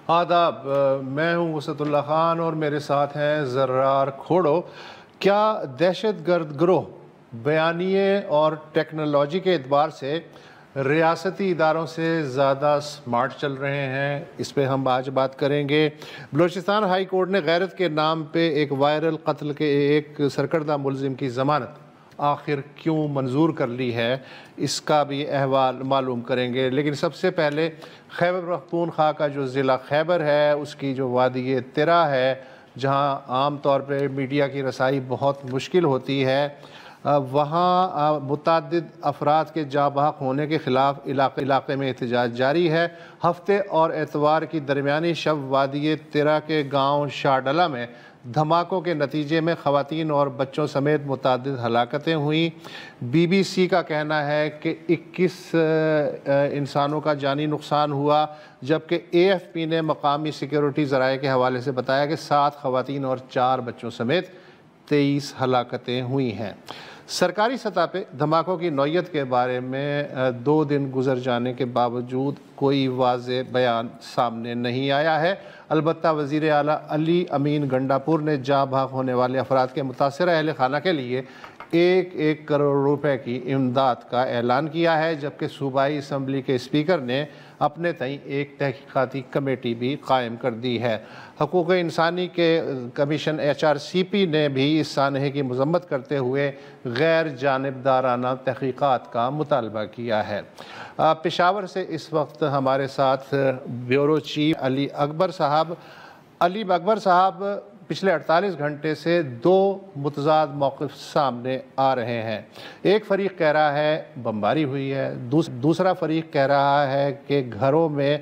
آداب، میں ہوں وسعت اللہ خان اور میرے ساتھ ہیں زرار کھوڑو۔ کیا دہشت گرد گروہ بیانیے اور ٹیکنالوجی کے اعتبار سے ریاستی اداروں سے زیادہ سمارٹ چل رہے ہیں؟ اس پہ ہم آج بات کریں گے۔ بلوچستان ہائی کورٹ نے غیرت کے نام پہ ایک وائرل قتل کے ایک سرکردہ ملزم کی ضمانت آخر کیوں منظور کر لی ہے، اس کا بھی احوال معلوم کریں گے۔ لیکن سب سے پہلے خیبر پختونخوا کا جو ضلع خیبر ہے، اس کی جو وادی ترا ہے، جہاں عام طور پہ میڈیا کی رسائی بہت مشکل ہوتی ہے، وہاں متعدد افراد کے جاں بحق ہونے کے خلاف علاقے میں احتجاج جاری ہے۔ ہفتے اور اتوار کی درمیانی شب وادی ترا کے گاؤں شاہڈلا میں دھماکوں کے نتیجے میں خواتین اور بچوں سمیت متعدد ہلاکتیں ہوئیں۔ بی بی سی کا کہنا ہے کہ 21 انسانوں کا جانی نقصان ہوا، جبکہ اے ایف پی نے مقامی سیکیورٹی ذرائع کے حوالے سے بتایا کہ 7 خواتین اور 4 بچوں سمیت 23 ہلاکتیں ہوئی ہیں۔ سرکاری سطح پہ دھماکوں کی نوعیت کے بارے میں 2 دن گزر جانے کے باوجود کوئی واضح بیان سامنے نہیں آیا ہے۔ البتہ وزیر اعلیٰ علی امین گنڈاپور نے جاں بحق ہونے والے افراد کے متاثرہ اہل خانہ کے لیے 1 کروڑ روپے کی امداد کا اعلان کیا ہے، جبکہ صوبائی اسمبلی کے اسپیکر نے اپنے تئیں ایک تحقیقاتی کمیٹی بھی قائم کر دی ہے۔ حقوق انسانی کے کمیشن HRCP نے بھی اس سانحے کی مذمت کرتے ہوئے غیر جانبدارانہ تحقیقات کا مطالبہ کیا ہے۔ پشاور سے اس وقت ہمارے ساتھ بیورو چیف علی اکبر صاحب پچھلے 48 گھنٹے سے 2 متضاد موقف سامنے آ رہے ہیں۔ ایک فریق کہہ رہا ہے بمباری ہوئی ہے، دوسرا فریق کہہ رہا ہے کہ گھروں میں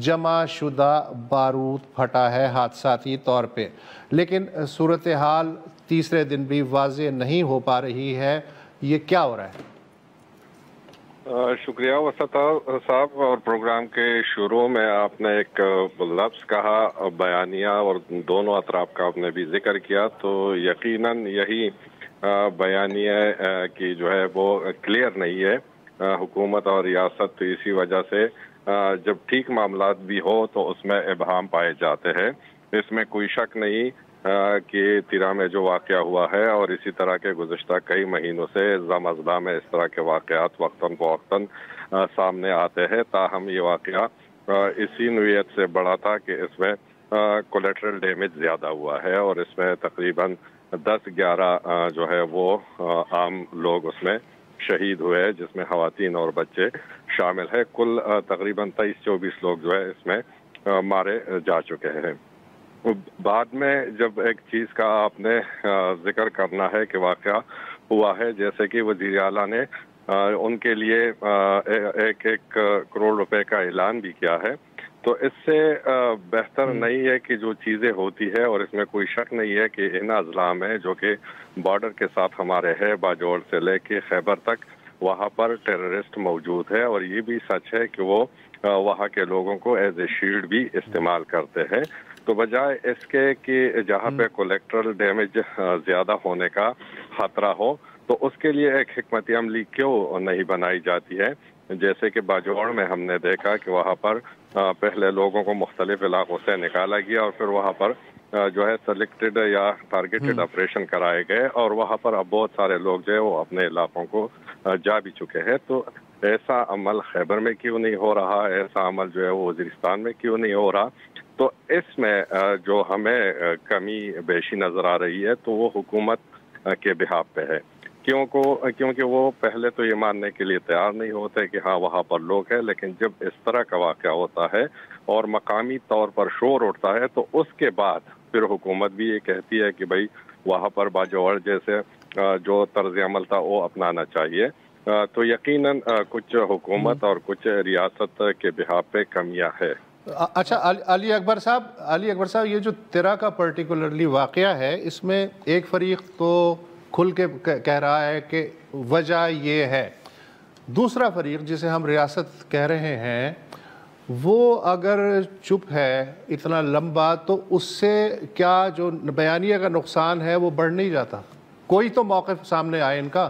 جمع شدہ بارود پھٹا ہے حادثاتی طور پہ، لیکن صورتحال تیسرے دن بھی واضح نہیں ہو پا رہی ہے۔ یہ کیا ہو رہا ہے؟ شکریہ وسط صاحب، اور پروگرام کے شروع میں آپ نے ایک لفظ کہا بیانیہ، اور دونوں اطراف کا آپ نے بھی ذکر کیا، تو یقیناً یہی بیانیہ کی جو ہے وہ کلیئر نہیں ہے حکومت اور ریاست، تو اسی وجہ سے جب ٹھیک معاملات بھی ہو تو اس میں ابہام پائے جاتے ہیں۔ اس میں کوئی شک نہیں کہ تیرا میں جو واقعہ ہوا ہے، اور اسی طرح کے گزشتہ کئی مہینوں سے اضلاع میں اس طرح کے واقعات وقتاً فوقتاً سامنے آتے ہیں، تاہم یہ واقعہ اسی نوعیت سے بڑا تھا کہ اس میں کولیٹرل ڈیمیج زیادہ ہوا ہے، اور اس میں تقریباً 10-11 جو ہے وہ عام لوگ اس میں شہید ہوئے، جس میں خواتین اور بچے شامل ہیں۔ کل تقریباً 23-24 لوگ جو ہے اس میں مارے جا چکے ہیں۔ بعد میں جب ایک چیز کا آپ نے ذکر کرنا ہے کہ واقعہ ہوا ہے، جیسے کہ وزیر اعلیٰ نے ان کے لیے 1 کروڑ روپے کا اعلان بھی کیا ہے، تو اس سے بہتر نہیں ہے کہ جو چیزیں ہوتی ہے، اور اس میں کوئی شک نہیں ہے کہ ان اضلاع میں جو کہ بارڈر کے ساتھ ہمارے ہے، باجوڑ سے لے کے خیبر تک، وہاں پر ٹیررسٹ موجود ہے، اور یہ بھی سچ ہے کہ وہ وہاں کے لوگوں کو ایز اے شیلڈ بھی استعمال کرتے ہیں۔ تو بجائے اس کے کہ جہاں پہ کولیکٹرل ڈیمیج زیادہ ہونے کا خطرہ ہو، تو اس کے لیے ایک حکمت عملی کیوں نہیں بنائی جاتی ہے؟ جیسے کہ باجوڑ میں ہم نے دیکھا کہ وہاں پر پہلے لوگوں کو مختلف علاقوں سے نکالا گیا، اور پھر وہاں پر جو ہے سلیکٹڈ یا ٹارگیٹڈ آپریشن کرائے گئے، اور وہاں پر اب بہت سارے لوگ جو ہے وہ اپنے علاقوں کو جا بھی چکے ہیں۔ تو ایسا عمل خیبر میں کیوں نہیں ہو رہا؟ ایسا عمل جو ہے وہ وزیرستان میں کیوں نہیں ہو رہا؟ تو اس میں جو ہمیں کمی بیشی نظر آ رہی ہے، تو وہ حکومت کے بہاف پہ ہے، کیونکہ وہ پہلے تو یہ ماننے کے لیے تیار نہیں ہوتے کہ ہاں وہاں پر لوگ ہیں، لیکن جب اس طرح کا واقعہ ہوتا ہے اور مقامی طور پر شور اٹھتا ہے، تو اس کے بعد پھر حکومت بھی یہ کہتی ہے کہ بھائی وہاں پر باجوڑ جیسے جو طرز عمل تھا وہ اپنانا چاہیے۔ تو یقیناً کچھ حکومت اور کچھ ریاست کے بہاف پہ کمیاں ہے۔ اچھا علی اکبر صاحب، یہ جو ترا کا پرٹیکولرلی واقعہ ہے، اس میں ایک فریق تو کھل کے کہہ رہا ہے کہ وجہ یہ ہے، دوسرا فریق جسے ہم ریاست کہہ رہے ہیں وہ اگر چپ ہے اتنا لمبا، تو اس سے کیا جو بیانیہ کا نقصان ہے وہ بڑھ نہیں جاتا؟ کوئی تو موقف سامنے آئے ان کا۔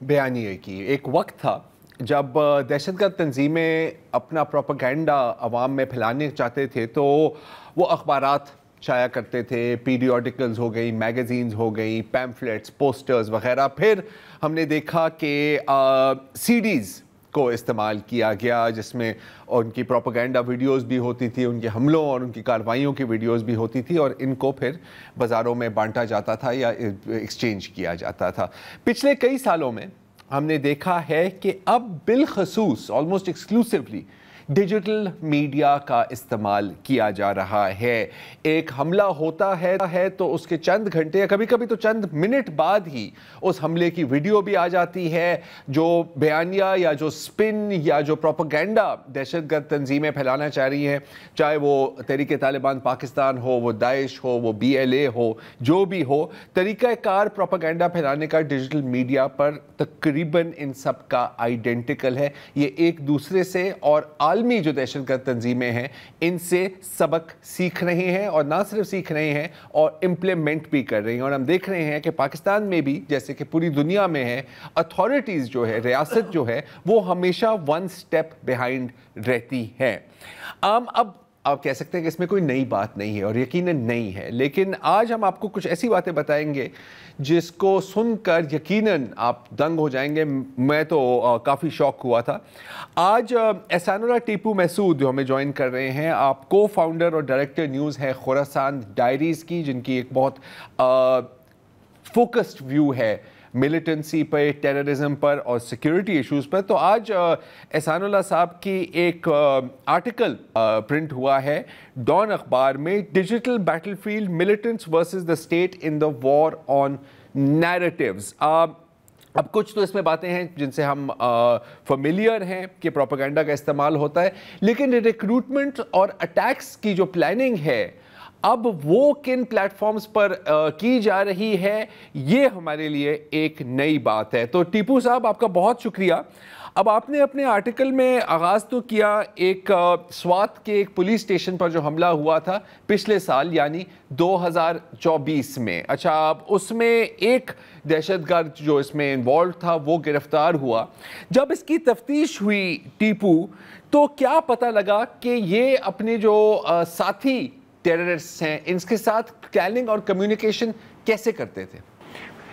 بیانیے کی. ایک وقت تھا جب دہشت گرد تنظیمیں اپنا پروپیگنڈا عوام میں پھیلانے چاہتے تھے تو وہ اخبارات شائع کرتے تھے, پیریوڈیکلز ہو گئی, میگزینز ہو گئی, پیمفلیٹس, پوسٹرز وغیرہ. پھر ہم نے دیکھا کہ سی ڈیز کو استعمال کیا گیا جس میں ان کی پروپیگنڈا ویڈیوز بھی ہوتی تھی, ان کے حملوں اور ان کی کارروائیوں کی ویڈیوز بھی ہوتی تھی, اور ان کو پھر بازاروں میں بانٹا جاتا تھا یا ایکسچینج کیا جاتا تھا. پچھلے کئی سالوں میں ہم نے دیکھا ہے کہ اب بالخصوص آلموسٹ ایکسکلوسیولی ڈیجیٹل میڈیا کا استعمال کیا جا رہا ہے. ایک حملہ ہوتا ہے تو اس کے چند گھنٹے یا کبھی کبھی تو چند منٹ بعد ہی اس حملے کی ویڈیو بھی آ جاتی ہے. جو بیانیہ یا جو سپن یا جو پروپیگنڈا دہشت گرد تنظیمیں پھیلانا چاہ رہی ہیں, چاہے وہ تحریک طالبان پاکستان ہو, وہ داعش ہو, وہ BLA ہو, جو بھی ہو, طریقہ کار پروپیگنڈا پھیلانے کا ڈیجیٹل میڈیا پر تقریباً ان سب کا آئیڈینٹیکل ہے. یہ ایک دوسرے سے اور عالمی جو دہشت گرد تنظیمیں ہیں ان سے سبق سیکھ رہے ہیں, اور نہ صرف سیکھ رہے ہیں اور امپلیمنٹ بھی کر رہے ہیں. اور ہم دیکھ رہے ہیں کہ پاکستان میں بھی, جیسے کہ پوری دنیا میں ہے, اتھارٹیز جو ہے, ریاست جو ہے, وہ ہمیشہ ون سٹیپ بیہائنڈ رہتی ہے. اب آپ کہہ سکتے ہیں کہ اس میں کوئی نئی بات نہیں ہے, اور یقیناً نہیں ہے, لیکن آج ہم آپ کو کچھ ایسی باتیں بتائیں گے جس کو سن کر یقیناً آپ دنگ ہو جائیں گے. میں تو کافی شوق ہوا تھا. آج احسان اللہ ٹیپو محسود جو ہمیں جوائن کر رہے ہیں, آپ کو فاؤنڈر اور ڈائریکٹر نیوز ہے خراسان ڈائریز کی, جن کی ایک بہت فوکسڈ ویو ہے ملیٹنسی پر, ٹیررزم پر اور سیکیورٹی ایشوز پر. تو آج احسان اللہ صاحب کی ایک آرٹیکل پرنٹ ہوا ہے ڈان اخبار میں, digital battlefield militants versus the state in the war on narratives. اب کچھ تو اس میں باتیں ہیں جن سے ہم فیملیئر ہیں کہ پروپیگنڈا کا استعمال ہوتا ہے, لیکن ریکروٹمنٹ اور اٹیکس کی جو پلاننگ ہے اب وہ کن پلیٹ فارمز پر کی جا رہی ہے, یہ ہمارے لیے ایک نئی بات ہے. تو ٹیپو صاحب آپ کا بہت شکریہ. اب آپ نے اپنے آرٹیکل میں آغاز تو کیا ایک سوات کے ایک پولیس اسٹیشن پر جو حملہ ہوا تھا پچھلے سال یعنی 2024 میں. اچھا, اب اس میں ایک دہشت گرد جو اس میں انوالوڈ تھا وہ گرفتار ہوا. جب اس کی تفتیش ہوئی ٹیپو, تو کیا پتہ لگا کہ یہ اپنے جو ساتھی ٹیررسٹ ہیں ان کے ساتھ پلاننگ اور کمیونیکیشن کیسے کرتے تھے؟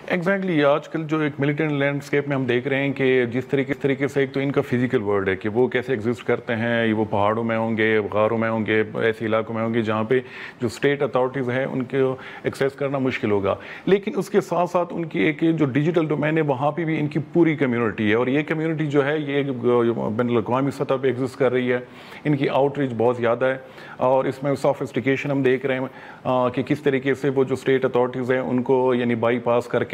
ایگزیکٹلی آج کل جو ایک ملیٹنٹ لینڈسکیپ میں ہم دیکھ رہے ہیں کہ جس طریقے سے ایک تو ان کا فزیکل ورلڈ ہے کہ وہ کیسے ایگزسٹ کرتے ہیں, وہ پہاڑوں میں ہوں گے, غاروں میں ہوں گے, ایسے علاقوں میں ہوں گے جہاں پہ جو اسٹیٹ اتھارٹیز ہیں ان کو ایکسیس کرنا مشکل ہوگا. لیکن اس کے ساتھ ساتھ ان کی ایک جو ڈیجیٹل ڈومین ہے وہاں پہ بھی ان کی پوری کمیونٹی ہے, اور یہ کمیونٹی جو ہے یہ بین الاقوامی سطح پہ ایگزسٹ کر رہی ہے. ان کی آؤٹ ریچ بہت زیادہ ہے, اور اس میں سافسٹیکیشن ہم دیکھ رہے ہیں کہ کس طریقے سے وہ جو اسٹیٹ اتھارٹیز ہیں ان کو یعنی بائی پاس کر کے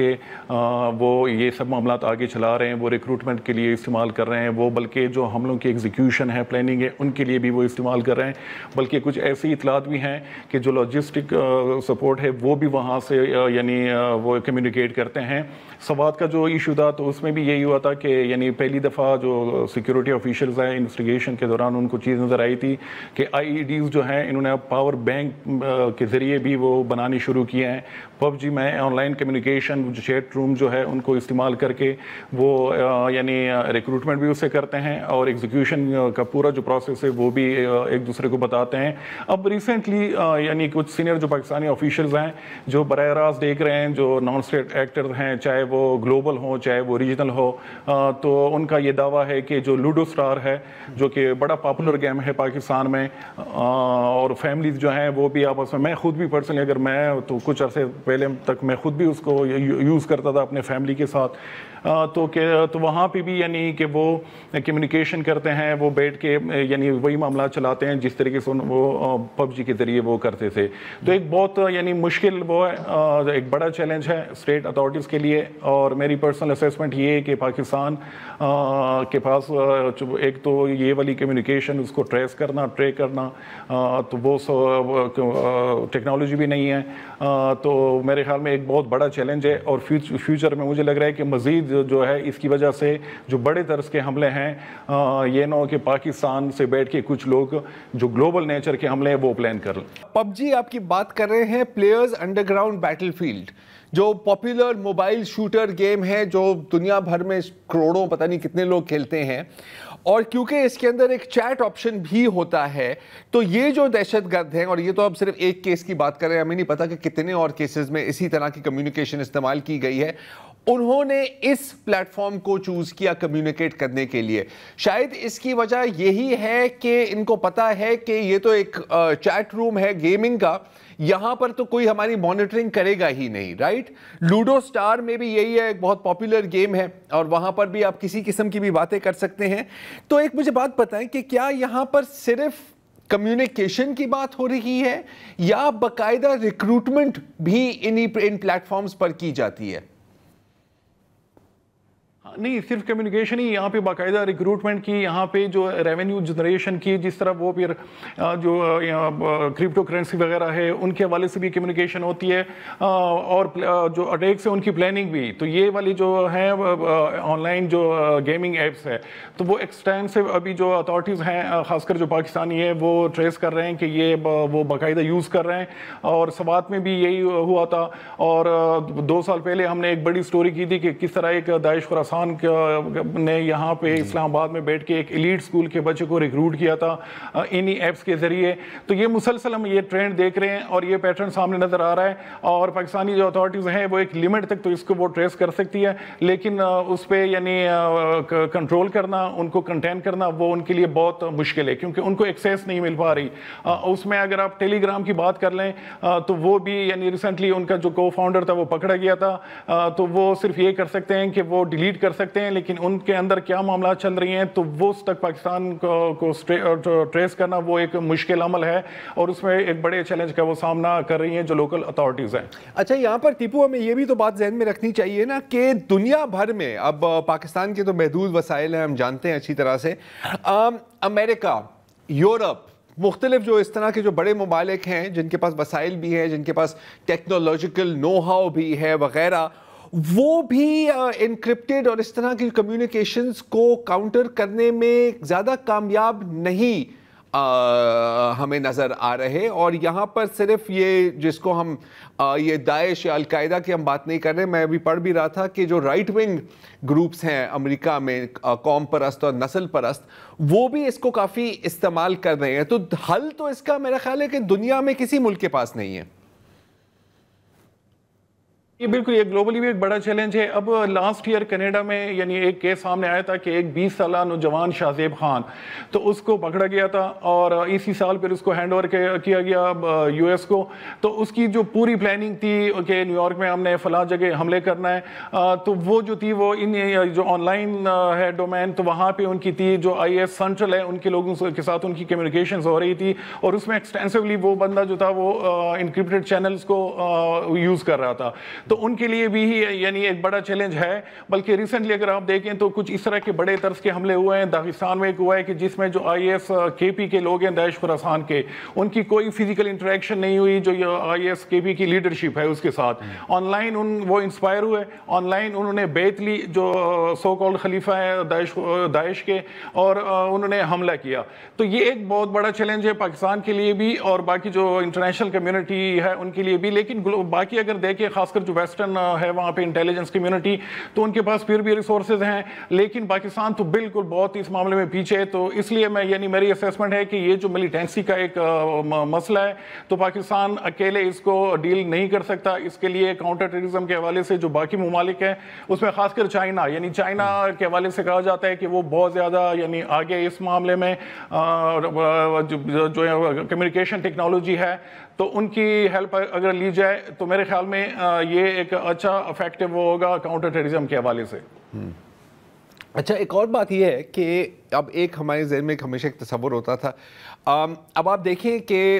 وہ یہ سب معاملات آگے چلا رہے ہیں, وہ ریکروٹمنٹ کے لیے استعمال کر رہے ہیں, وہ بلکہ جو حملوں کی ایگزیکیوشن ہے, پلاننگ ہے, ان کے لیے بھی وہ استعمال کر رہے ہیں. بلکہ کچھ ایسی اطلاعات بھی ہیں کہ جو لاجسٹک سپورٹ ہے وہ بھی وہاں سے یعنی وہ کمیونیکیٹ کرتے ہیں. سوات کا جو ایشو تھا تو اس میں بھی یہی ہوا تھا کہ یعنی پہلی دفعہ جو سیکیورٹی آفیشلز ہیں انویسٹیگیشن کے دوران ان کو چیز نظر آئی تھی کہ IEDs جو ہیں انہوں نے اب پاور بینک کے ذریعے بھی وہ بنانی شروع کیے ہیں. PUBG میں آن لائن کمیونیکیشن جو چیٹ روم جو ہے ان کو استعمال کر کے وہ یعنی ریکروٹمنٹ بھی اسے کرتے ہیں, اور ایگزیکیوشن کا پورا جو پروسیس ہے وہ بھی ایک دوسرے کو بتاتے ہیں. اب ریسنٹلی یعنی کچھ سینئر جو پاکستانی آفیشلز ہیں جو براہ راست دیکھ رہے ہیں, جو نان اسٹیٹ ایکٹرز ہیں, چاہے وہ گلوبل ہوں چاہے وہ ریجنل ہو, تو ان کا یہ دعویٰ ہے کہ جو لوڈو اسٹار ہے جو کہ بڑا پاپولر گیم ہے پاکستان میں, اور فیملیز جو ہیں وہ بھی آپس میں خود بھی پرسنلی اگر میں تو کچھ عرصے پہلے تک میں خود بھی اس کو یوز کرتا تھا اپنے فیملی کے ساتھ, تو وہاں پہ بھی یعنی کہ وہ کمیونیکیشن کرتے ہیں, وہ بیٹھ کے یعنی وہی معاملات چلاتے ہیں جس طریقے سے وہ PUBG کے ذریعے وہ کرتے تھے. تو ایک بہت یعنی مشکل وہ ہے, ایک بڑا چیلنج ہے اسٹیٹ اتھارٹیز کے لیے. اور میری پرسنل اسیسمنٹ یہ ہے کہ پاکستان کے پاس ایک تو یہ والی کمیونیکیشن اس کو ٹریس کرنا, ٹریک کرنا, تو وہ ٹیکنالوجی بھی نہیں ہے, تو تو میرے خیال میں ایک بہت بڑا چیلنج ہے، اور فیوچر میں مجھے لگ رہا ہے کہ مزید جو ہے اس کی وجہ سے جو بڑے طرز کے حملے ہیں، یہ نہ ہو کہ پاکستان سے بیٹھ کے کچھ لوگ جو گلوبل نیچر کے حملے ہیں وہ پلان کر لیں۔ پب جی آپ کی بات کر رہے ہیں، players under ground battle field, جو پاپولر موبائل شوٹر گیم ہے جو دنیا بھر میں کروڑوں پتہ نہیں کتنے لوگ کھیلتے ہیں، اور کیونکہ اس کے اندر ایک چیٹ آپشن بھی ہوتا ہے، تو یہ جو دہشت گرد ہیں، اور یہ تو اب صرف ایک کیس کی بات کر رہے ہیں، ہمیں نہیں پتا کہ کتنے اور کیسز میں اسی طرح کی کمیونیکیشن استعمال کی گئی ہے، انہوں نے اس پلیٹ فارم کو چوز کیا کمیونیکیٹ کرنے کے لیے۔ شاید اس کی وجہ یہی ہے کہ ان کو پتا ہے کہ یہ تو ایک چیٹ روم ہے گیمنگ کا، یہاں پر تو کوئی ہماری مانیٹرنگ کرے گا ہی نہیں، رائٹ؟ لوڈو سٹار میں بھی یہی ہے، ایک بہت پاپولر گیم ہے، اور وہاں پر بھی آپ کسی قسم کی بھی باتیں کر سکتے ہیں۔ تو ایک مجھے بات بتائیں کہ کیا یہاں پر صرف کمیونیکیشن کی بات ہو رہی ہے یا باقاعدہ ریکروٹمنٹ بھی ان پلیٹ فارمز پر کی جاتی ہے؟ نہیں، صرف کمیونیکیشن ہی، یہاں پہ باقاعدہ ریکروٹمنٹ کی، یہاں پہ جو ریونیو جنریشن کی، جس طرح وہ پھر جو کرپٹو کرنسی وغیرہ ہے ان کے حوالے سے بھی کمیونیکیشن ہوتی ہے، اور جو اٹیک سے ان کی پلاننگ بھی۔ تو یہ والی جو ہے آن لائن جو گیمنگ ایپس ہے، تو وہ ایکسٹینسو ابھی جو اتھارٹیز ہیں، خاص کر جو پاکستانی ہے، وہ ٹریس کر رہے ہیں کہ یہ وہ باقاعدہ یوز کر رہے ہیں، اور سوات میں بھی یہی ہوا تھا۔ اور 2 سال پہلے ہم نے ایک بڑی سٹوری کی تھی کہ کس طرح ایک داعش خراسان نے یہاں پہ اسلام آباد میں بیٹھ کے ایک ایلیٹ سکول کے بچے کو ریکروٹ کیا تھا انہی ایپس کے ذریعے۔ تو یہ مسلسل ہم یہ ٹرینڈ دیکھ رہے ہیں، اور یہ پیٹرن سامنے نظر آ رہا ہے، اور پاکستانی جو اتھارٹیز ہیں وہ ایک لمٹ تک تو اس کو وہ ٹریس کر سکتی ہے، لیکن اس پہ یعنی کنٹرول کرنا، ان کو کنٹین کرنا، وہ ان کے لیے بہت مشکل ہے، کیونکہ ان کو ایکسیس نہیں مل پا رہی۔ اس میں اگر آپ ٹیلی گرام کی بات کر لیں تو وہ بھی یعنی ریسنٹلی ان کا جو کو فاؤنڈر تھا وہ پکڑا گیا تھا، تو وہ صرف یہ کر سکتے ہیں کہ وہ ڈیلیٹ کر سکتے ہیں، لیکن ان کے اندر کیا معاملات چل رہی ہیں تو وہ اس تک پاکستان کو ٹریس کرنا وہ ایک مشکل عمل ہے، اور اس میں ایک بڑے چیلنج کا وہ سامنا کر رہی ہیں جو لوکل اتھارٹیز ہیں۔ اچھا، یہاں پر ٹیپو ہمیں یہ بھی تو بات ذہن میں رکھنی چاہیے نا کہ دنیا بھر میں اب پاکستان کے تو محدود وسائل ہیں، ہم جانتے ہیں اچھی طرح سے، امریکہ، یورپ، مختلف جو اس طرح کے جو بڑے ممالک ہیں جن کے پاس وسائل بھی ہیں، جن کے پاس ٹیکنالوجیکل نو ہاؤ بھی ہے وغیرہ، وہ بھی انکرپٹڈ اور اس طرح کی کمیونیکیشنز کو کاؤنٹر کرنے میں زیادہ کامیاب نہیں ہمیں نظر آ رہے۔ اور یہاں پر صرف یہ جس کو ہم یہ داعش یا القاعدہ کی ہم بات نہیں کر رہے، میں ابھی پڑھ بھی رہا تھا کہ جو رائٹ ونگ گروپس ہیں امریکہ میں، قوم پرست اور نسل پرست، وہ بھی اس کو کافی استعمال کر رہے ہیں۔ تو حل تو اس کا میرا خیال ہے کہ دنیا میں کسی ملک کے پاس نہیں ہے۔ یہ بالکل یہ گلوبلی بھی ایک بڑا چیلنج ہے۔ اب لاسٹ ایئر کینیڈا میں یعنی ایک کیس سامنے آیا تھا کہ ایک 20 سالہ نوجوان شاہزیب خان، تو اس کو پکڑا گیا تھا، اور اسی سال پھر اس کو ہینڈ اوور کیا گیا یو ایس کو۔ تو اس کی جو پوری پلاننگ تھی کہ نیو یارک میں ہم نے فلاں جگہ حملے کرنا ہے، تو وہ جو تھی وہ ان جو آن لائن ہے ڈومین، تو وہاں پہ ان کی تھی جو آئی ایس سینٹرل ہے، ان کے لوگوں کے ساتھ ان کی کمیونیکیشنز ہو رہی تھی، اور اس میں ایکسٹینسولی وہ بندہ جو تھا وہ انکرپٹڈ چینلز کو یوز کر رہا تھا۔ تو ان کے لیے بھی یعنی ایک بڑا چیلنج ہے۔ بلکہ ریسنٹلی اگر آپ دیکھیں تو کچھ اس طرح کے بڑے طرز کے حملے ہوئے ہیں۔ داغستان میں ایک ہوا ہے کہ جس میں جو آئی ایس کے پی کے لوگ ہیں، داعش خراسان کے، ان کی کوئی فزیکل انٹریکشن نہیں ہوئی جو آئی ایس کے پی کی لیڈرشپ ہے اس کے ساتھ۔ آن لائن وہ انسپائر ہوئے، آن لائن انہوں نے بیعت لی جو سو کالڈ خلیفہ ہے داعش کے، اور انہوں نے حملہ کیا۔ تو یہ ایک بہت بڑا چیلنج ہے پاکستان کے لیے بھی، اور باقی جو انٹرنیشنل کمیونٹی ہے ان کے لیے بھی۔ لیکن باقی اگر دیکھیں، خاص کر جو ویسٹرن ہے وہاں پہ انٹیلیجنس کمیونٹی، تو ان کے پاس پھر بھی ریسورسز ہیں، لیکن پاکستان تو بالکل بہت اس معاملے میں پیچھے ہے۔ تو اس لیے میں یعنی میری اسیسمنٹ ہے کہ یہ جو ملیٹنسی کا ایک مسئلہ ہے، تو پاکستان اکیلے اس کو ڈیل نہیں کر سکتا۔ اس کے لیے کاؤنٹر ٹیررزم کے حوالے سے جو باقی ممالک ہیں، اس میں خاص کر چائنا، یعنی چائنا کے حوالے سے کہا جاتا ہے کہ وہ بہت زیادہ یعنی آگے اس معاملے میں جو کمیونیکیشن ٹیکنالوجی ہے، تو ان کی ہیلپ اگر لی جائے تو میرے خیال میں یہ ایک اچھا افیکٹو ہوگا کاؤنٹر ٹیررزم کے حوالے سے۔ اچھا، ایک اور بات یہ ہے کہ اب ایک ہمارے ذہن میں ہمیشہ ایک تصور ہوتا تھا، اب آپ دیکھیں کہ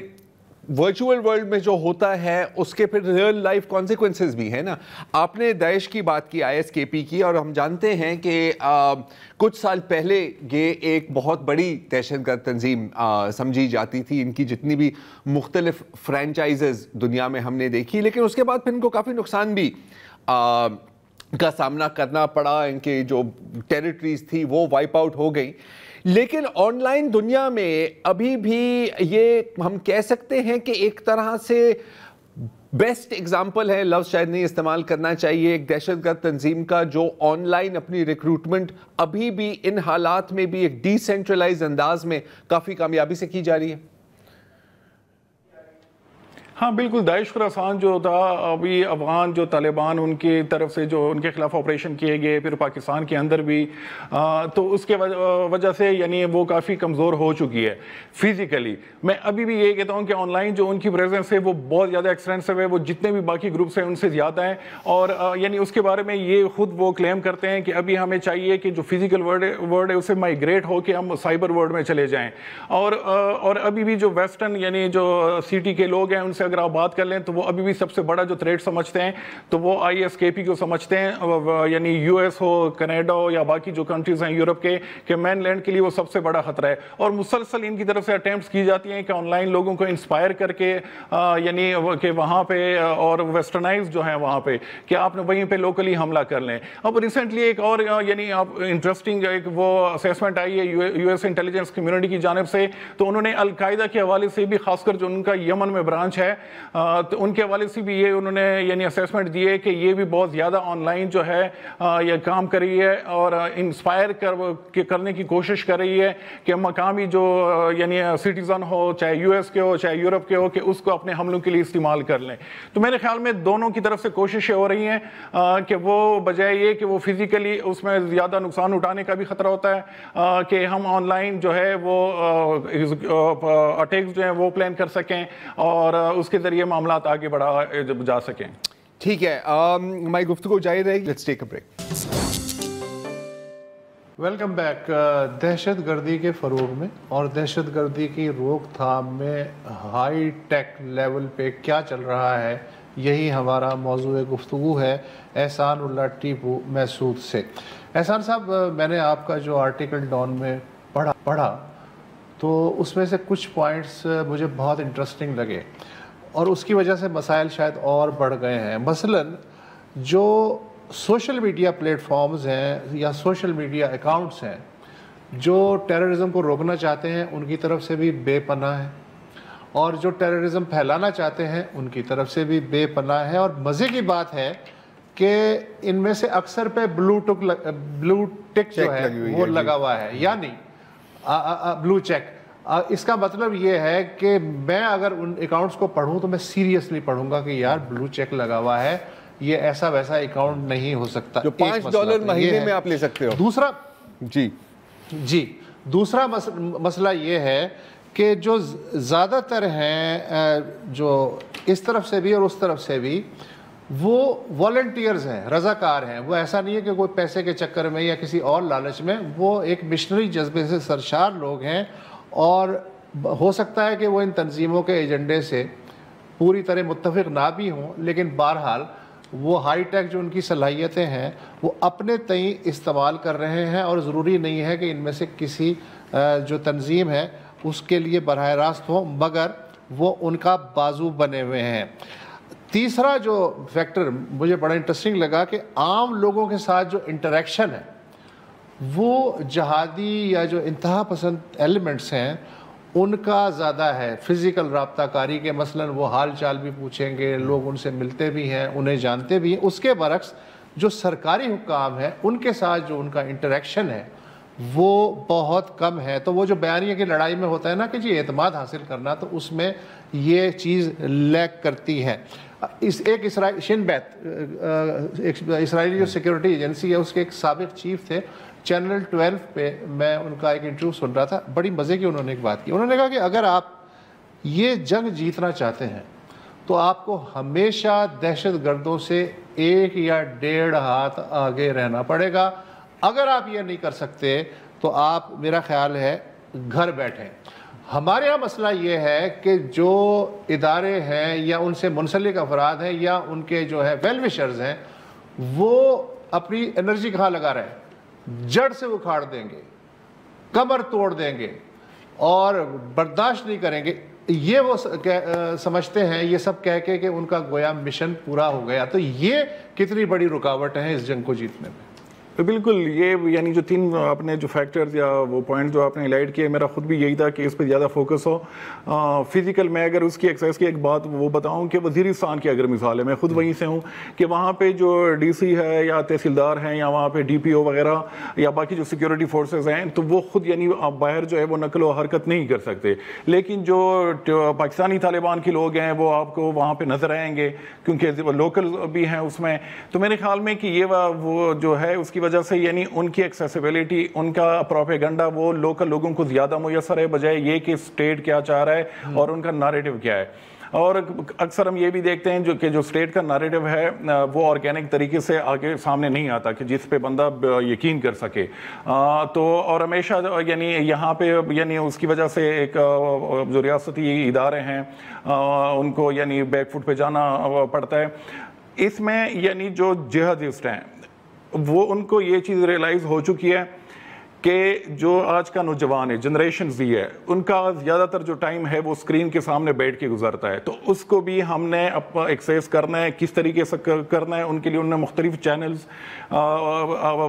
ورچوئل ورلڈ میں جو ہوتا ہے اس کے پھر ریئل لائف کانسیکوینسز بھی ہیں نا. آپ نے داعش کی بات کی, ISKP کی, اور ہم جانتے ہیں کہ کچھ سال پہلے یہ ایک بہت بڑی دہشت گرد تنظیم سمجھی جاتی تھی. ان کی جتنی بھی مختلف فرینچائزز دنیا میں ہم نے دیکھی, لیکن اس کے بعد پھر ان کو کافی نقصان بھی کا سامنا کرنا پڑا. ان کے جو ٹیریٹریز تھی وہ وائپ آؤٹ ہو گئی. لیکن آن لائن دنیا میں ابھی بھی یہ ہم کہہ سکتے ہیں کہ ایک طرح سے بیسٹ ایگزامپل ہے, لفظ شاید نہیں استعمال کرنا چاہیے, ایک دہشت گرد تنظیم کا جو آن لائن اپنی ریکروٹمنٹ ابھی بھی ان حالات میں بھی ایک ڈی سینٹرلائز انداز میں کافی کامیابی سے کی جا رہی ہے. ہاں بالکل, داعش خراسان جو تھا, ابھی افغان جو طالبان ان کی طرف سے جو ان کے خلاف آپریشن کیے گئے, پھر پاکستان کے اندر بھی, تو اس کے وجہ سے یعنی وہ کافی کمزور ہو چکی ہے فزیکلی. میں ابھی بھی یہ کہتا ہوں کہ آن لائن جو ان کی پریزنس ہے وہ بہت زیادہ ایکسٹینسو ہے, وہ جتنے بھی باقی گروپس ہیں ان سے زیادہ ہیں. اور یعنی اس کے بارے میں یہ خود وہ کلیم کرتے ہیں کہ ابھی ہمیں چاہیے کہ جو فزیکل ورلڈ ہے اسے مائگریٹ ہو کے ہم سائبر ورلڈ میں چلے جائیں. اور ابھی بھی جو ویسٹرن یعنی جو سٹی کے لوگ ہیں ان سے اگر آپ بات کر لیں تو وہ ابھی بھی سب سے بڑا جو تھریٹ سمجھتے ہیں تو وہ ISKP کو سمجھتے ہیں, یعنی US ہو, کینیڈا ہو یا باقی جو کنٹریز ہیں یورپ کے, کہ مین لینڈ کے لیے وہ سب سے بڑا خطرہ ہے. اور مسلسل ان کی طرف سے اٹیمپٹس کی جاتی ہیں کہ آن لائن لوگوں کو انسپائر کر کے یعنی کہ وہاں پہ اور ویسٹرنائز جو ہیں وہاں پہ کہ آپ نے وہیں پہ لوکلی حملہ کر لیں. اب ریسنٹلی ایک اور یعنی آپ انٹرسٹنگ ایک وہ اسیسمنٹ آئی ہے US انٹیلیجنس کمیونٹی کی جانب سے, تو انہوں نے القاعدہ کے حوالے سے بھی, خاص کر جو ان کا یمن میں برانچ ہے, تو ان کے حوالے سے بھی یہ انہوں نے یعنی اسیسمنٹ دی ہے کہ یہ بھی بہت زیادہ آن لائن جو ہے یہ کام کر رہی ہے اور انسپائر کرنے کی کوشش کر رہی ہے کہ مقامی جو یعنی سٹیزن ہو, چاہے US کے ہو چاہے یورپ کے ہو, کہ اس کو اپنے حملوں کے لیے استعمال کر لیں. تو میرے خیال میں دونوں کی طرف سے کوششیں ہو رہی ہیں کہ وہ بجائے یہ کہ وہ فزیکلی اس میں زیادہ نقصان اٹھانے کا بھی خطرہ ہوتا ہے کہ ہم آن لائن جو ہے وہ اٹیکس جو ہیں وہ پلان کر سکیں اور اس کے ذریعے معاملات آگے بڑھا جا سکیں. ٹھیک ہے, ہماری گفتگو جاری رہے گی. Let's take a break. Welcome back. دہشت گردی کے فروغ میں اور دہشت گردی کی روک تھام میں ہائی ٹیک لیول پہ کیا چل رہا ہے, یہی ہمارا موضوع گفتگو ہے احسان اللہ ٹیپو محسود سے. احسان صاحب, میں نے آپ کا جو آرٹیکل ڈان میں پڑھا تو اس میں سے کچھ پوائنٹس مجھے بہت انٹرسٹنگ لگے اور اس کی وجہ سے مسائل شاید اور بڑھ گئے ہیں. مثلاً جو سوشل میڈیا پلیٹ فارمز ہیں یا سوشل میڈیا اکاؤنٹس ہیں جو ٹیررزم کو روکنا چاہتے ہیں ان کی طرف سے بھی بے پناہ ہے, اور جو ٹیررزم پھیلانا چاہتے ہیں ان کی طرف سے بھی بے پناہ ہے. اور مزے کی بات ہے کہ ان میں سے اکثر پہ بلو ٹک جو ہے وہ لگا ہوا ہے, یعنی بلو چیک. اس کا مطلب یہ ہے کہ میں اگر ان اکاؤنٹس کو پڑھوں تو میں سیریسلی پڑھوں گا کہ یار بلو چیک لگا ہوا ہے, یہ ایسا ویسا اکاؤنٹ نہیں ہو سکتا. جو $5 مہینے میں آپ لے سکتے ہو. دوسرا جی دوسرا مسئلہ یہ ہے کہ جو زیادہ تر ہیں جو اس طرف سے بھی اور اس طرف سے بھی, وہ والنٹیئرز ہیں, رضاکار ہیں. وہ ایسا نہیں ہے کہ کوئی پیسے کے چکر میں یا کسی اور لالچ میں, وہ ایک مشنری جذبے سے سرشار لوگ ہیں. اور ہو سکتا ہے کہ وہ ان تنظیموں کے ایجنڈے سے پوری طرح متفق نہ بھی ہوں, لیکن بہرحال وہ ہائی ٹیک جو ان کی صلاحیتیں ہیں وہ اپنے تئیں استعمال کر رہے ہیں, اور ضروری نہیں ہے کہ ان میں سے کسی جو تنظیم ہے اس کے لیے براہ راست ہو, مگر وہ ان کا بازو بنے ہوئے ہیں. تیسرا جو فیکٹر مجھے بڑا انٹرسٹنگ لگا کہ عام لوگوں کے ساتھ جو انٹریکشن ہے وہ جہادی یا جو انتہا پسند ایلیمنٹس ہیں ان کا زیادہ ہے. فزیکل رابطہ کاری کے مثلاً وہ حال چال بھی پوچھیں گے, لوگ ان سے ملتے بھی ہیں, انہیں جانتے بھی ہیں. اس کے برعکس جو سرکاری حکام ہیں ان کے ساتھ جو ان کا انٹریکشن ہے وہ بہت کم ہے. تو وہ جو بیانیے کی لڑائی میں ہوتا ہے نا کہ جی اعتماد حاصل کرنا, تو اس میں یہ چیز لیک کرتی ہے. ایک شن بیت اسرائیلی جو سیکیورٹی ایجنسی ہے اس کے ایک سابق چیف تھے, چینل 12 پہ میں ان کا ایک انٹرویو سن رہا تھا. بڑی مزے کی انہوں نے ایک بات کی. انہوں نے کہا کہ اگر آپ یہ جنگ جیتنا چاہتے ہیں تو آپ کو ہمیشہ دہشت گردوں سے 1 یا 1.5 ہاتھ آگے رہنا پڑے گا. اگر آپ یہ نہیں کر سکتے تو آپ, میرا خیال ہے, گھر بیٹھیں. ہمارے یہاں مسئلہ یہ ہے کہ جو ادارے ہیں یا ان سے منسلک افراد ہیں یا ان کے جو ہے ویل وشرز ہیں وہ اپنی انرجی کہاں لگا رہے ہیں؟ جڑ سے اکھاڑ دیں گے, کمر توڑ دیں گے اور برداشت نہیں کریں گے. یہ وہ سمجھتے ہیں یہ سب کہہ کے کہ ان کا گویا مشن پورا ہو گیا. تو یہ کتنی بڑی رکاوٹ ہے اس جنگ کو جیتنے میں. بالکل, یہ یعنی جو تین اپنے جو فیکٹرز یا وہ پوائنٹ جو آپ نے ہائلائٹ کیے, میرا خود بھی یہی تھا کہ اس پہ زیادہ فوکس ہو. فزیکل میں اگر اس کی ایکسیس کی ایک بات وہ بتاؤں کہ وزیرستان کی اگر مثال ہے, میں خود وہیں سے ہوں, کہ وہاں پہ جو ڈی سی ہے یا تحصیلدار ہیں یا وہاں پہ ڈی پی او وغیرہ یا باقی جو سیکیورٹی فورسز ہیں, تو وہ خود یعنی باہر جو ہے وہ نقل و حرکت نہیں کر سکتے. لیکن جو پاکستانی طالبان کے لوگ ہیں وہ آپ کو وہاں پہ نظر آئیں گے کیونکہ لوکل بھی ہیں اس میں. تو میرے خیال میں کہ یہ وہ جو ہے اس کی وجہ سے یعنی ان کی ایکسیسیبلٹی, ان کا پروپیگنڈا وہ لوکل لوگوں کو زیادہ میسر ہے بجائے یہ کہ اسٹیٹ کیا چاہ رہا ہے اور ان کا ناریٹو کیا ہے. اور اکثر ہم یہ بھی دیکھتے ہیں کہ جو اسٹیٹ کا ناریٹو ہے وہ آرگینک طریقے سے آگے سامنے نہیں آتا کہ جس پہ بندہ یقین کر سکے. تو اور ہمیشہ یعنی یہاں پہ یعنی اس کی وجہ سے ایک جو ریاستی ادارے ہیں ان کو یعنی بیک فٹ پہ جانا پڑتا ہے. اس میں یعنی جو جہادسٹ ہیں وہ ان کو یہ چیز ریئلائز ہو چکی ہے کہ جو آج کا نوجوان ہے, جنریشن زی ہے, ان کا زیادہ تر جو ٹائم ہے وہ اسکرین کے سامنے بیٹھ کے گزرتا ہے. تو اس کو بھی ہم نے ایکسیس کرنا ہے, کس طریقے سے کرنا ہے. ان کے لیے انہوں نے مختلف چینلز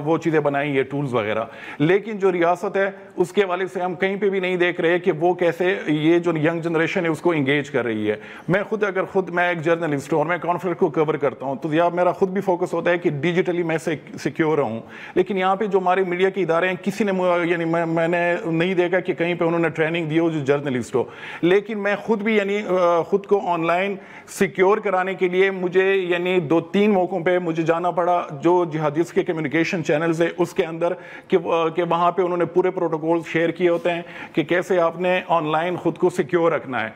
وہ چیزیں بنائی ہے, ٹولز وغیرہ. لیکن جو ریاست ہے اس کے حوالے سے ہم کہیں پہ بھی نہیں دیکھ رہے کہ وہ کیسے یہ جو ینگ جنریشن ہے اس کو انگیج کر رہی ہے. میں ایک جرنلسٹ ہوں اور میں کانفلکٹ کو کور کرتا ہوں, تو میرا خود بھی فوکس ہوتا ہے کہ ڈیجیٹلی میں سیکیور ہوں. لیکن یہاں پہ جو ہمارے میڈیا کے ادارے ہیں کسی نے یعنی میں نے نہیں دیکھا کہ کہیں پہ انہوں نے ٹریننگ دی ہو جو جرنلسٹ ہو. لیکن میں خود بھی یعنی خود کو آن لائن سیکیور کرانے کے لیے مجھے یعنی 2-3 موقعوں پہ مجھے جانا پڑا جو جہادیس کے کمیونیکیشن چینلز ہیں اس کے اندر, کہ وہاں پہ انہوں نے پورے پروٹوکول شیئر کیے ہوتے ہیں کہ کیسے آپ نے آن لائن خود کو سیکیور رکھنا ہے.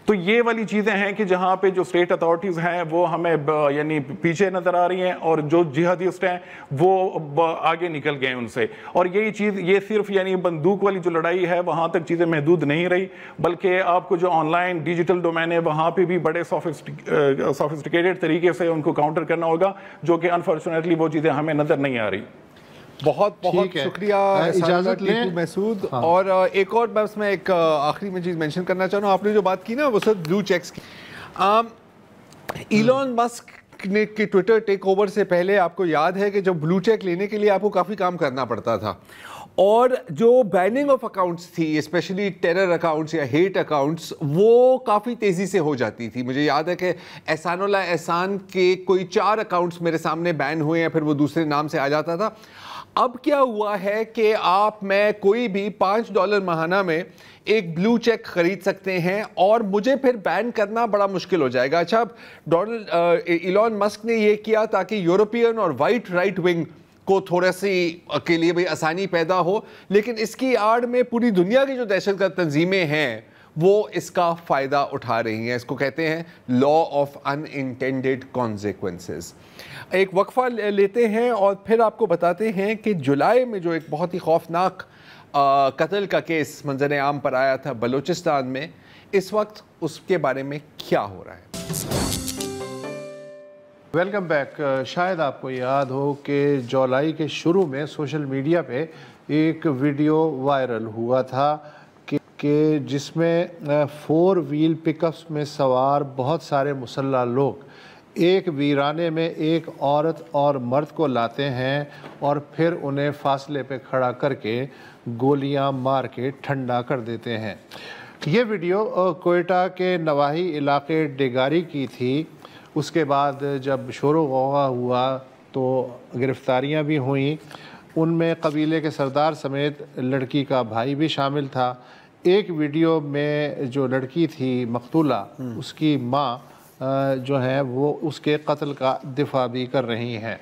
تو یہ والی چیزیں ہیں کہ جہاں پہ جو اسٹیٹ اتھارٹیز ہیں وہ ہمیں یعنی پیچھے نظر آ رہی ہیں اور جو جہادیسٹ ہیں وہ آگے نکل گئے ان سے. اور یہی چیز یہ صرف یعنی بندوق والی جو لڑائی ہے وہاں تک چیزیں محدود نہیں رہی, بلکہ آپ کو جو آن لائن ڈیجیٹل ڈومین ہے وہاں پہ بھی بڑے سوفسٹیکیٹڈ طریقے سے ان کو کاؤنٹر کرنا ہوگا, جو کہ انفارچونیٹلی وہ چیزیں ہمیں نظر نہیں آ رہی. بہت بہت شکریہ اجازت لیں مسعود. اور ایک اور بس میں ایک آخری میں چیز مینشن کرنا چاہوں, آپ نے جو بات کی نا وہ سر بلو چیکس کی. ایلون مسک نے کی ٹویٹر ٹیک اوور سے پہلے آپ کو یاد ہے کہ جب بلو چیک لینے کے لیے آپ کو کافی کام کرنا پڑتا تھا, اور جو بیننگ آف اکاؤنٹس تھی اسپیشلی ٹیرر اکاؤنٹس یا ہیٹ اکاؤنٹس وہ کافی تیزی سے ہو جاتی تھی. مجھے یاد ہے کہ احسان اللہ احسان کے کوئی 4 اکاؤنٹس میرے سامنے بین ہوئے ہیں, پھر وہ دوسرے نام سے آ جاتا تھا. اب کیا ہوا ہے کہ آپ میں کوئی بھی $5 ماہانہ میں ایک بلو چیک خرید سکتے ہیں اور مجھے پھر بین کرنا بڑا مشکل ہو جائے گا. اچھا, ایلون مسک نے یہ کیا تاکہ یورپین اور وائٹ رائٹ ونگ کو تھوڑا سی کے لیے بھی آسانی پیدا ہو, لیکن اس کی آڑ میں پوری دنیا کی جو دہشت گرد تنظیمیں ہیں وہ اس کا فائدہ اٹھا رہی ہیں. اس کو کہتے ہیں law of in intended consequences. ایک وقفہ لیتے ہیں اور پھر آپ کو بتاتے ہیں کہ جولائی میں جو ایک بہت ہی خوفناک قتل کا کیس منظر عام پر آیا تھا بلوچستان میں, اس وقت اس کے بارے میں کیا ہو رہا ہے. Welcome back. شاید آپ کو یاد ہو کہ جولائی کے شروع میں سوشل میڈیا پہ ایک ویڈیو وائرل ہوا تھا کہ جس میں 4 ویل پک اپس میں سوار بہت سارے مسلح لوگ ایک ویرانے میں ایک عورت اور مرد کو لاتے ہیں اور پھر انہیں فاصلے پہ کھڑا کر کے گولیاں مار کے ٹھنڈا کر دیتے ہیں. یہ ویڈیو کوئٹہ کے نواحی علاقے ڈیگاری کی تھی. اس کے بعد جب شور و غوغا ہوا تو گرفتاریاں بھی ہوئیں. ان میں قبیلے کے سردار سمیت لڑکی کا بھائی بھی شامل تھا. ایک ویڈیو میں جو لڑکی تھی مقتولہ, اس کی ماں جو ہیں وہ اس کے قتل کا دفاع بھی کر رہی ہیں.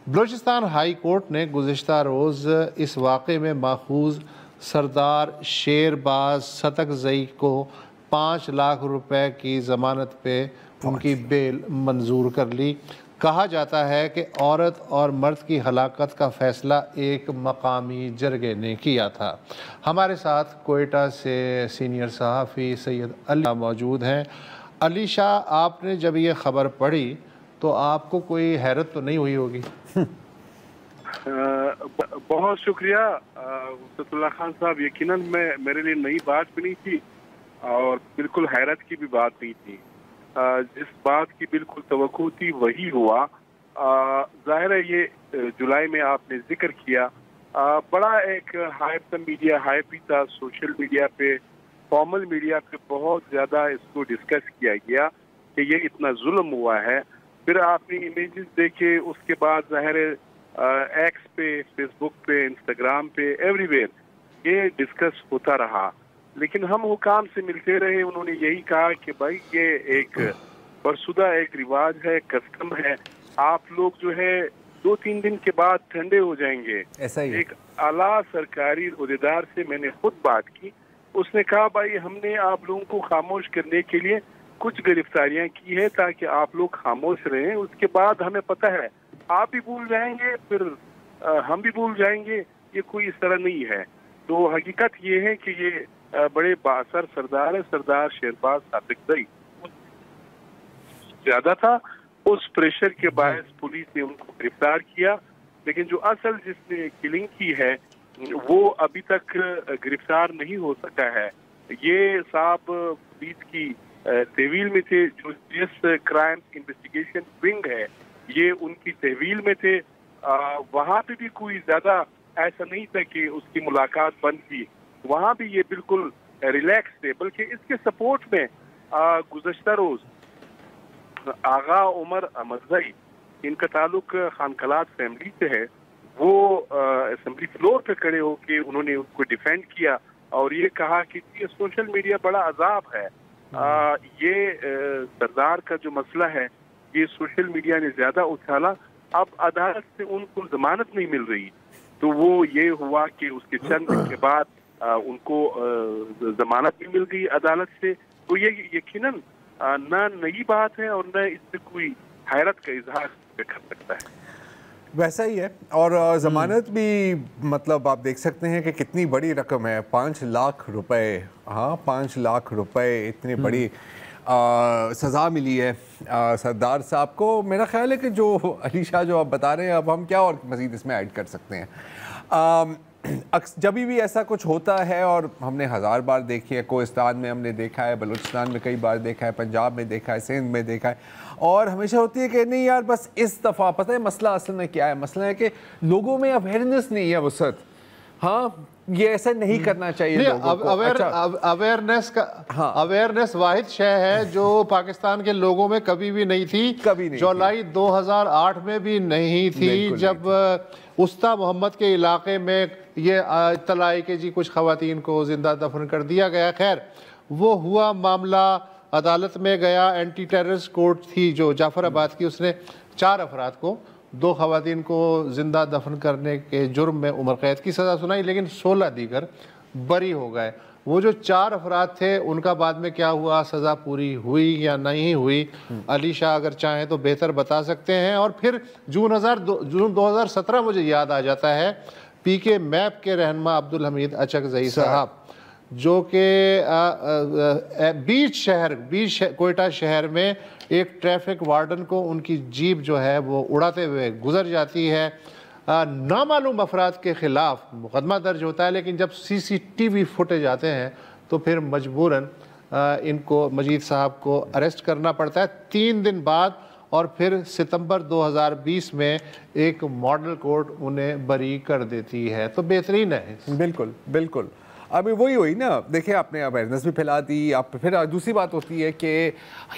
بلوچستان ہائی کورٹ نے گزشتہ روز اس واقعے میں ماخوذ سردار شیر باز ستک زئی کو 5 لاکھ روپے کی ضمانت پہ ان کی بیل منظور کر لی کہا جاتا ہے کہ عورت اور مرد کی ہلاکت کا فیصلہ ایک مقامی جرگے نے کیا تھا۔ ہمارے ساتھ کوئٹہ سے سینئر صحافی سید علی موجود ہیں۔ علی شاہ، آپ نے جب یہ خبر پڑھی تو آپ کو کوئی حیرت تو نہیں ہوئی ہوگی؟ بہت شکریہ وسط اللہ خان صاحب، یقیناً میرے لیے نئی بات بھی نہیں تھی اور بالکل حیرت کی بھی بات نہیں تھی۔ جس بات کی بالکل توقع تھی وہی ہوا۔ ظاہر ہے یہ جولائی میں آپ نے ذکر کیا، بڑا ایک ہائپ میڈیا ہائپ ہی تھا، سوشل میڈیا پہ فارمل میڈیا پہ بہت زیادہ اس کو ڈسکس کیا گیا کہ یہ اتنا ظلم ہوا ہے۔ پھر آپ نے امیجز دیکھے، اس کے بعد ظاہر ایکس پہ، فیس بک پہ، انسٹاگرام پہ، ایوری ویئر یہ ڈسکس ہوتا رہا۔ لیکن ہم حکام سے ملتے رہے، انہوں نے یہی کہا کہ بھائی یہ ایک فرسودہ ایک رواج ہے، کسٹم ہے، آپ لوگ جو ہے 2-3 دن کے بعد ٹھنڈے ہو جائیں گے۔ ایسا ہی ایک اعلیٰ سرکاری عہدیدار سے میں نے خود بات کی، اس نے کہا بھائی ہم نے آپ لوگوں کو خاموش کرنے کے لیے کچھ گرفتاریاں کی ہے تاکہ آپ لوگ خاموش رہیں، اس کے بعد ہمیں پتہ ہے آپ بھی بھول جائیں گے، پھر ہم بھی بھول جائیں گے، یہ کوئی اس طرح نہیں ہے۔ تو حقیقت یہ ہے کہ یہ بڑے بااثر سردار ہے، سردار شیرباز صادق زئی زیادہ تھا، اس پریشر کے باعث پولیس نے ان کو گرفتار کیا، لیکن جو اصل جس نے کلنگ کی ہے وہ ابھی تک گرفتار نہیں ہو سکا ہے۔ یہ صاحب پولیس کی تحویل میں تھے، جو جس کرائم انویسٹیگیشن ونگ ہے یہ ان کی تحویل میں تھے، وہاں پہ بھی کوئی زیادہ ایسا نہیں تھا کہ اس کی ملاقات بند تھی، وہاں بھی یہ بالکل ریلیکس تھے، بلکہ اس کے سپورٹ میں گزشتہ روز آغا عمر احمدزئی، ان کا تعلق خانقلات فیملی سے ہے، وہ اسمبلی فلور پہ کھڑے ہو کے انہوں نے ان کو ڈیفینڈ کیا اور یہ کہا کہ یہ سوشل میڈیا بڑا عذاب ہے، یہ سردار کا جو مسئلہ ہے یہ سوشل میڈیا نے زیادہ اچھالا، اب عدالت سے ان کو ضمانت نہیں مل رہی، تو وہ یہ ہوا کہ اس کے چند دن کے بعد ان کو ضمانت بھی مل گئی عدالت سے۔ تو یہ یقیناً نہ نئی بات ہے اور نہ اس سے کوئی حیرت کا اظہار کر سکتا ہے۔ ویسا ہی ہے، اور ضمانت بھی مطلب آپ دیکھ سکتے ہیں کہ کتنی بڑی رقم ہے، 5 لاکھ روپے، ہاں 5 لاکھ روپے، اتنی بڑی سزا ملی ہے سردار صاحب کو۔ میرا خیال ہے کہ جو علی شاہ جو آپ بتا رہے ہیں، اب ہم کیا اور مزید اس میں ایڈ کر سکتے ہیں۔ جب بھی ایسا کچھ ہوتا ہے، اور ہم نے 1000 بار دیکھی ہے، کوہستان میں ہم نے دیکھا ہے، بلوچستان میں کئی بار دیکھا ہے، پنجاب میں دیکھا ہے، سندھ میں دیکھا ہے، اور ہمیشہ ہوتی ہے کہ نہیں یار بس اس دفعہ پتہ ہے مسئلہ اصل میں کیا ہے، مسئلہ ہے کہ لوگوں میں اویئرنیس نہیں ہے وسعت، ہاں یہ ایسا نہیں کرنا چاہیے اویئرنیس واحد شے ہے جو پاکستان کے لوگوں میں کبھی بھی نہیں تھی، جولائی 2008 میں بھی نہیں تھی، جب استا محمد کے علاقے میں یہ اطلاع آئی کہ جی کچھ خواتین کو زندہ دفن کر دیا گیا۔ خیر وہ ہوا، معاملہ عدالت میں گیا، اینٹی ٹیررسٹ کورٹ تھی جو جعفر آباد کی، اس نے 4 افراد کو، 2 خواتین کو زندہ دفن کرنے کے جرم میں عمر قید کی سزا سنائی، لیکن 16 دیگر بری ہو گئے۔ وہ جو 4 افراد تھے ان کا بعد میں کیا ہوا، سزا پوری ہوئی یا نہیں ہوئی، علی شاہ اگر چاہیں تو بہتر بتا سکتے ہیں۔ اور پھر جون 2017 مجھے یاد آ جاتا ہے، پی کے میپ کے رہنما عبدالحمید اچکزئی صاحب، جو کہ بیچ کوئٹہ شہر میں ایک ٹریفک وارڈن کو ان کی جیپ جو ہے وہ اڑاتے ہوئے گزر جاتی ہے، نامعلوم افراد کے خلاف مقدمہ درج ہوتا ہے، لیکن جب CCTV فوٹیج آتے ہیں تو پھر مجبوراً ان کو مجید صاحب کو اریسٹ کرنا پڑتا ہے 3 دن بعد، اور پھر ستمبر 2020 میں ایک ماڈل کورٹ انہیں بری کر دیتی ہے۔ تو بہترین ہے۔ بالکل بالکل، ابھی وہی ہوئی نا، دیکھیں آپ نے اویئرنیس بھی پھیلا دی، آپ پھر دوسری بات ہوتی ہے کہ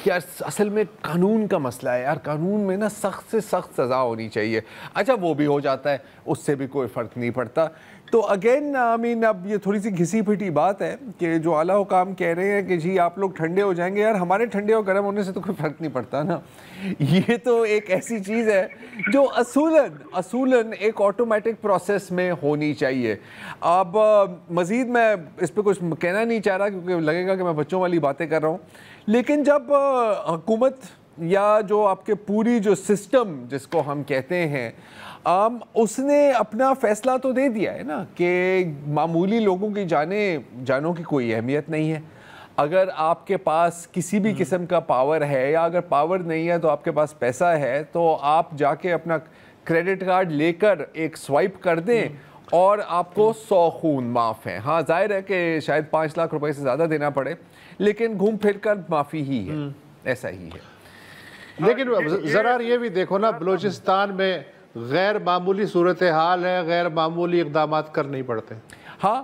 یار اصل میں قانون کا مسئلہ ہے یار، قانون میں نا سخت سے سخت سزا ہونی چاہیے۔ اچھا وہ بھی ہو جاتا ہے، اس سے بھی کوئی فرق نہیں پڑتا۔ تو اگین اب یہ تھوڑی سی گھسی پھٹی بات ہے کہ جو اعلیٰ حکام کہہ رہے ہیں کہ جی آپ لوگ ٹھنڈے ہو جائیں گے، یار ہمارے ٹھنڈے اور گرم ہونے سے تو کوئی فرق نہیں پڑتا نا، یہ تو ایک ایسی چیز ہے جو اصولاً ایک آٹومیٹک پروسیس میں ہونی چاہیے۔ اب مزید میں اس پہ کچھ کہنا نہیں چاہ رہا کیونکہ لگے گا کہ میں بچوں والی باتیں کر رہا ہوں، لیکن جب حکومت یا جو آپ کے پوری جو سسٹم جس کو ہم کہتے ہیں اس نے اپنا فیصلہ تو دے دیا ہے نا کہ معمولی لوگوں کی جانوں کی کوئی اہمیت نہیں ہے. اگر آپ کے پاس کسی بھی قسم کا پاور ہے یا اگر پاور نہیں ہے تو آپ کے پاس پیسہ ہے تو آپ جا کے اپنا کریڈٹ کارڈ لے کر ایک سوائپ کر دیں اور آپ کو 100 خون معاف ہیں. ہاں ظاہر ہے کہ شاید 5 لاکھ روپے سے زیادہ دینا پڑے لیکن گھوم پھر کر معافی ہی ہے, ایسا ہی ہے. لیکن ذرا یہ بھی دیکھو نا, بلوچستان میں غیر معمولی صورتحال ہے, غیر معمولی اقدامات کرنے ہی پڑتے ہیں. ہاں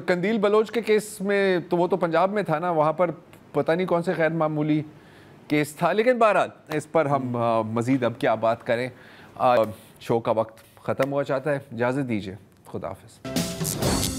قندیل بلوچ کے کیس میں تو وہ تو پنجاب میں تھا نا, وہاں پر پتہ نہیں کون سے غیر معمولی کیس تھا. لیکن بہرحال اس پر ہم مزید اب کیا بات کریں, شو کا وقت ختم ہوا چاہتا ہے. اجازت دیجیے, خدا حافظ.